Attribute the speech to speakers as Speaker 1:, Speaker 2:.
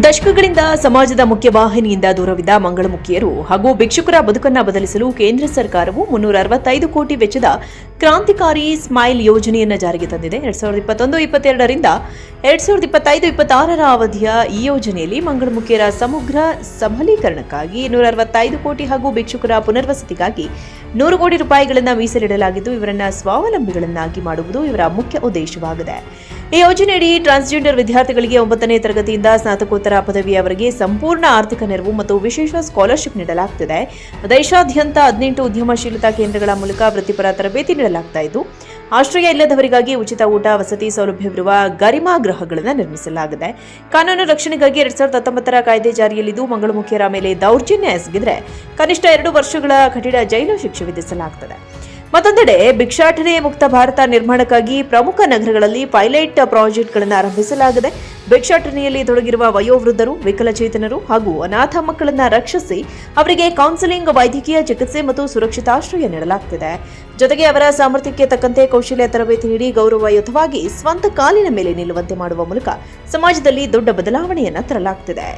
Speaker 1: ದಶಕಗಳಿಂದ ಸಮಾಜದ ಮುಖ್ಯವಾಹಿನಿಯಿಂದ ದೂರವಿದ್ದ ಮಂಗಳಮುಖಿಯರು ಹಾಗೂ ಭಿಕ್ಷುಕರ ಬದುಕನ್ನು ಬದಲಿಸಲು ಕೇಂದ್ರ ಸರ್ಕಾರವು 365 ಕೋಟಿ ವೆಚ್ಚದ ಕ್ರಾಂತಿಕಾರಿ ಸ್ಮೈಲ್ ಯೋಜನೆಯನ್ನು ಜಾರಿಗೆ ತಂದಿದೆ. 2021-22ರಿಂದ 2025-26ರ ಅವಧಿಯ ಈ ಯೋಜನೆಯಲ್ಲಿ ಮಂಗಳಮುಖಿಯರ ಸಮಗ್ರ ಸಬಲೀಕರಣಕ್ಕಾಗಿ 265 ಕೋಟಿ ಹಾಗೂ ಭಿಕ್ಷುಕರ ಪುನರ್ವಸತಿಗಾಗಿ 100 ಕೋಟಿ ರೂಪಾಯಿಗಳನ್ನು ಮೀಸಲಿಡಲಾಗಿದ್ದು, ಇವರನ್ನು ಸ್ವಾವಲಂಬಿಗಳನ್ನಾಗಿ ಮಾಡುವುದು ಇವರ ಮುಖ್ಯ ಉದ್ದೇಶವಾಗಿದೆ. ಈ ಯೋಜನೆಯಡಿ ಟ್ರಾನ್ಸ್ಜೆಂಡರ್ ವಿದ್ಯಾರ್ಥಿಗಳಿಗೆ 9ನೇ ತರಗತಿಯಿಂದ ಸ್ನಾತಕೋತ್ತರ ಪದವಿಯವರೆಗೆ ಸಂಪೂರ್ಣ ಆರ್ಥಿಕ ನೆರವು ಮತ್ತು ವಿಶೇಷ ಸ್ಕಾಲರ್ಶಿಪ್ ನೀಡಲಾಗುತ್ತಿದೆ. ದೇಶಾದ್ಯಂತ 18 ಉದ್ಯಮಶೀಲತಾ ಕೇಂದ್ರಗಳ ಮೂಲಕ ವೃತ್ತಿಪರ ತರಬೇತಿ ನೀಡಲಾಗ್ತಾ ಇದ್ದು, ಆಶ್ರಯ ಇಲ್ಲದವರಿಗಾಗಿ ಉಚಿತ ಊಟ ವಸತಿ ಸೌಲಭ್ಯವಿರುವ ಗರಿಮಾ ಗೃಹಗಳನ್ನು ನಿರ್ಮಿಸಲಾಗಿದೆ. ಕಾನೂನು ರಕ್ಷಣೆಗಾಗಿ 2019ರ ಕಾಯ್ದೆ ಜಾರಿಯಲ್ಲಿದ್ದು, ಮಂಗಳಮುಖಿಯರ ಮೇಲೆ ದೌರ್ಜನ್ಯ ಎಸಗಿದರೆ ಕನಿಷ್ಠ 2 ವರ್ಷಗಳ ಕಠಿಣ ಜೈಲು ಶಿಕ್ಷೆ ವಿಧಿಸಲಾಗುತ್ತದೆ. ಮತ್ತೊಂದೆಡೆ ಭಿಕ್ಷಾಟನೆ ಮುಕ್ತ ಭಾರತ ನಿರ್ಮಾಣಕ್ಕಾಗಿ ಪ್ರಮುಖ ನಗರಗಳಲ್ಲಿ ಪೈಲಟ್ ಪ್ರಾಜೆಕ್ಟ್ಗಳನ್ನು ಆರಂಭಿಸಲಾಗಿದೆ. ಭಿಕ್ಷಾಟನೆಯಲ್ಲಿ ತೊಡಗಿರುವ ವಯೋವೃದ್ಧರು, ವಿಕಲಚೇತನರು ಹಾಗೂ ಅನಾಥ ಮಕ್ಕಳನ್ನು ರಕ್ಷಿಸಿ ಅವರಿಗೆ ಕೌನ್ಸೆಲಿಂಗ್, ವೈದ್ಯಕೀಯ ಚಿಕಿತ್ಸೆ ಮತ್ತು ಸುರಕ್ಷಿತಾಶ್ರಯ ನೀಡಲಾಗುತ್ತಿದೆ. ಜೊತೆಗೆ ಅವರ ಸಾಮರ್ಥ್ಯಕ್ಕೆ ತಕ್ಕಂತೆ ಕೌಶಲ್ಯ ತರಬೇತಿ ನೀಡಿ ಗೌರವಯುತವಾಗಿ ಸ್ವಂತ ಕಾಲಿನ ಮೇಲೆ ನಿಲ್ಲುವಂತೆ ಮಾಡುವ ಮೂಲಕ ಸಮಾಜದಲ್ಲಿ ದೊಡ್ಡ ಬದಲಾವಣೆಯನ್ನು ತರಲಾಗುತ್ತಿದೆ.